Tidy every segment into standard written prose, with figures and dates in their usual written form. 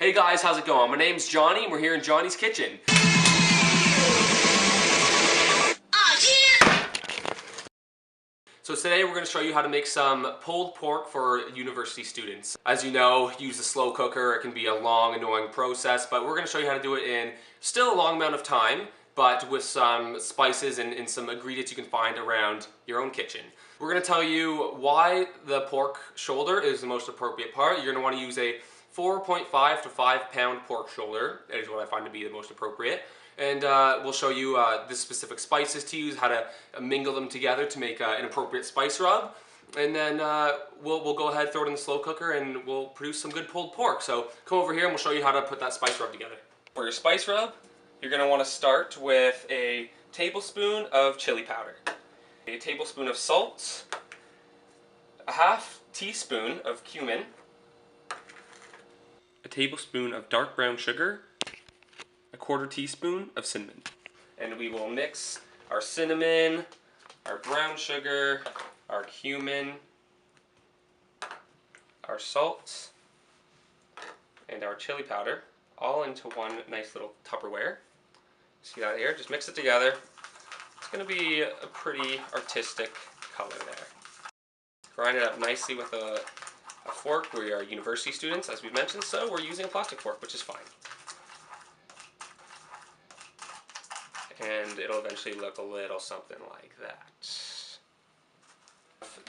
Hey guys, how's it going? My name's Johnny and we're here in Johnny's kitchen. So today we're going to show you how to make some pulled pork for university students. As you know, use a slow cooker. It can be a long, annoying process, but we're going to show you how to do it in still a long amount of time, but with some spices and some ingredients you can find around your own kitchen. We're going to tell you why the pork shoulder is the most appropriate part. You're going to want to use a 4.5 to 5 pound pork shoulder. That is what I find to be the most appropriate. And we'll show you the specific spices to use, how to mingle them together to make an appropriate spice rub. And then we'll go ahead, throw it in the slow cooker, and we'll produce some good pulled pork. So come over here and we'll show you how to put that spice rub together. For your spice rub, you're going to want to start with a tablespoon of chili powder, a tablespoon of salt, a half teaspoon of cumin, a tablespoon of dark brown sugar, a quarter teaspoon of cinnamon. And we will mix our cinnamon, our brown sugar, our cumin, our salt, and our chili powder all into one nice little Tupperware. See that here? Just mix it together. It's going to be a pretty artistic color there. Grind it up nicely with a fork. We are university students, as we've mentioned, so we're using a plastic fork, which is fine. And it'll eventually look a little something like that.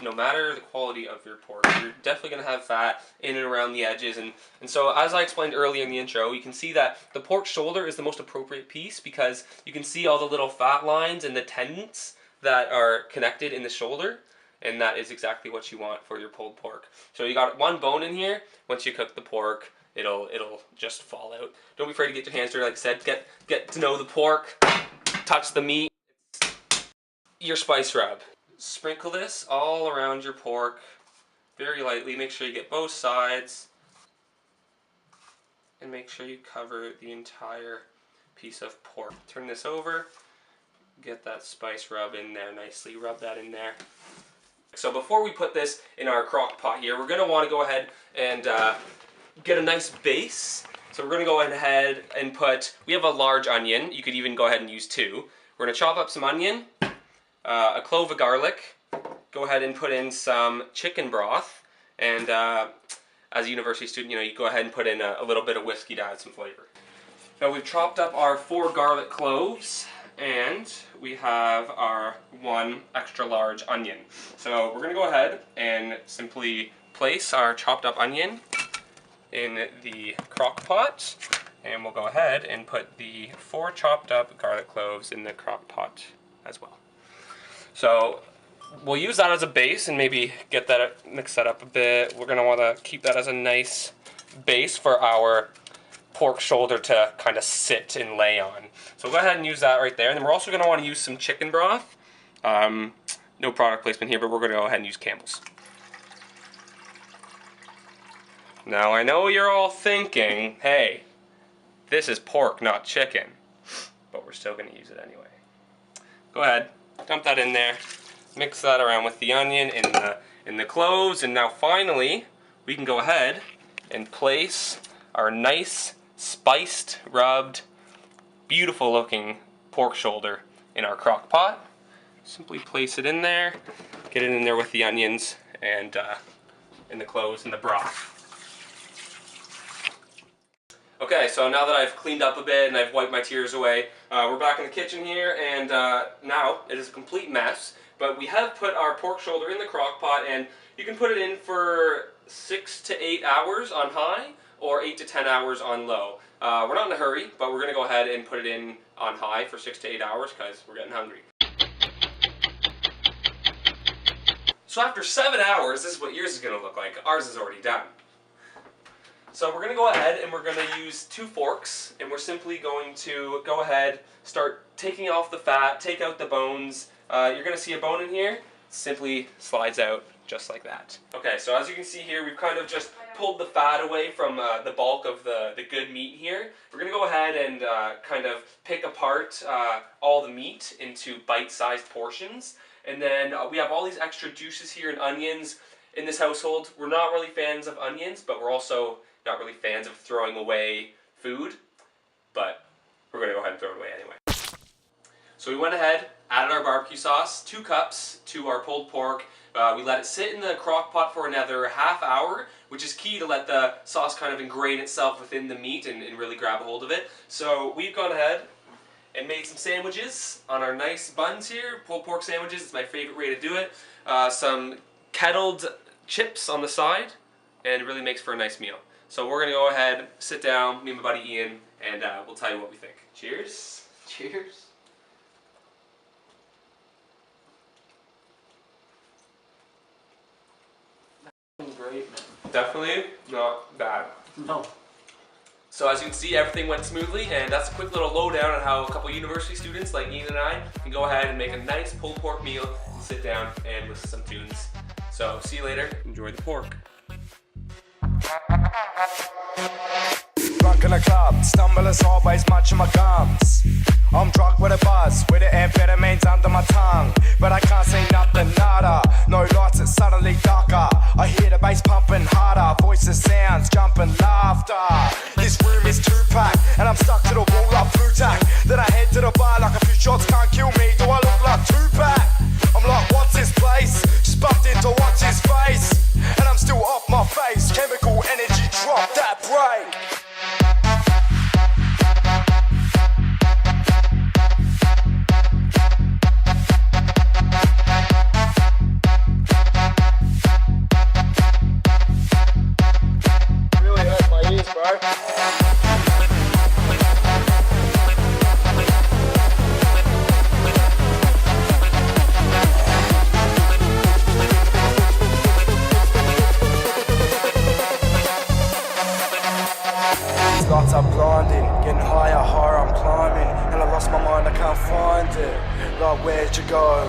No matter the quality of your pork, you're definitely going to have fat in and around the edges. And so, as I explained earlier in the intro, you can see that the pork shoulder is the most appropriate piece because you can see all the little fat lines and the tendons that are connected in the shoulder. And that is exactly what you want for your pulled pork. So you got one bone in here. Once you cook the pork, it'll just fall out. Don't be afraid to get your hands dirty. Like I said, get to know the pork. Touch the meat. Your spice rub. Sprinkle this all around your pork very lightly. Make sure you get both sides. And make sure you cover the entire piece of pork. Turn this over. Get that spice rub in there nicely. Rub that in there. So before we put this in our crock pot here, we're going to want to go ahead and get a nice base. So we're going to go ahead and we have a large onion. You could even go ahead and use 2. We're going to chop up some onion, a clove of garlic. Go ahead and put in some chicken broth. And as a university student, you go ahead and put in a little bit of whiskey to add some flavor. Now we've chopped up our 4 garlic cloves. And we have our 1 extra large onion. So we're going to go ahead and simply place our chopped up onion in the crock pot. And we'll go ahead and put the 4 chopped up garlic cloves in the crock pot as well. So we'll use that as a base and maybe mix that up a bit. We're going to want to keep that as a nice base for our pork shoulder to kind of sit and lay on. So go ahead and use that right there. And then we're also going to want to use some chicken broth. No product placement here, but we're going to go ahead and use Campbell's. Now I know you're all thinking, hey, this is pork, not chicken. But we're still going to use it anyway. Go ahead, dump that in there. Mix that around with the onion and the cloves. And now finally, we can go ahead and place our nice, spiced, rubbed, beautiful looking pork shoulder in our crock pot. Simply place it in there, get it in there with the onions and the cloves and the broth. Okay, so now that I've cleaned up a bit and I've wiped my tears away, we're back in the kitchen here, and now it is a complete mess, but we have put our pork shoulder in the crock pot, and you can put it in for 6 to 8 hours on high, or 8 to 10 hours on low. We're not in a hurry, but we're going to go ahead and put it in on high for 6 to 8 hours because we're getting hungry. So after 7 hours, this is what yours is going to look like. Ours is already done. So we're going to go ahead and we're going to use 2 forks, and we're simply going to go ahead, start taking off the fat, take out the bones. You're going to see a bone in here. It simply slides out just like that. Okay, so as you can see here, we've kind of just pulled the fat away from the bulk of the good meat here. We're going to go ahead and kind of pick apart all the meat into bite-sized portions. And then we have all these extra juices here and onions in this household. We're not really fans of onions, but we're also not really fans of throwing away food, but we're going to go ahead and throw it away anyway. So we went ahead, added our barbecue sauce, 2 cups to our pulled pork. We let it sit in the crock pot for another half hour, which is key to let the sauce kind of ingrain itself within the meat and really grab a hold of it. So we've gone ahead and made some sandwiches on our nice buns here, pulled pork sandwiches. It's my favorite way to do it. Some kettled chips on the side, and it really makes for a nice meal. So we're going to go ahead, sit down, me and my buddy Ian, and we'll tell you what we think. Cheers. Cheers. Great, man. Definitely not bad. No. So as you can see, everything went smoothly, and that's a quick little lowdown on how a couple university students like Ian and I can go ahead and make a nice pulled pork meal and sit down and listen to some tunes. So see you later. Enjoy the pork. Drunk in a club, stumble as always, munching my gums. I'm drunk with a buzz, with the amphetamines under my tongue. But I can't say nothing, nada. No lights, it's suddenly darker. I hear the bass pumping harder, voices, sounds, jumping, laughter. This room is too packed, and I'm stuck to the wall like blue tack. Then I head to the bar like a few shots can't kill me. Do I look like Tupac? I'm like, what's this place? Just bumped into what's his face, and I'm still off my face. Chemical energy drop, that break. Lights are blinding, getting higher, higher I'm climbing. And I lost my mind, I can't find it. Like, where'd you go?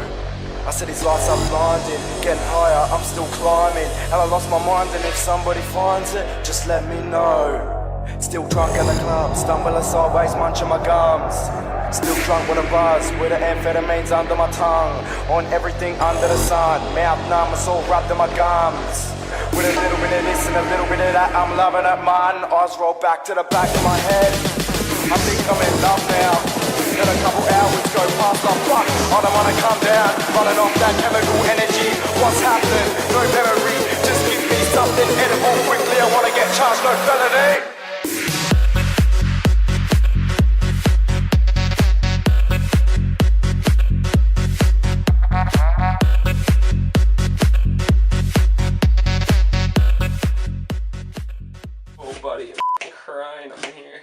I said these lights are blinding, getting higher, I'm still climbing. And I lost my mind, and if somebody finds it, just let me know. Still drunk in the club, stumbling sideways, munching my gums. Still drunk with a buzz, with the amphetamines under my tongue. On everything under the sun, mouth numb, it's all wrapped in my gums. With a little bit of this and a little bit of that, I'm loving it, man. Eyes roll back to the back of my head. I think I'm in love now. Let a couple hours go past, I'm fucked. I don't wanna come down, running off that chemical energy. What's happening? No memory, just give me something edible quickly. I wanna get charged, no felony. Oh buddy, I'm crying up in here.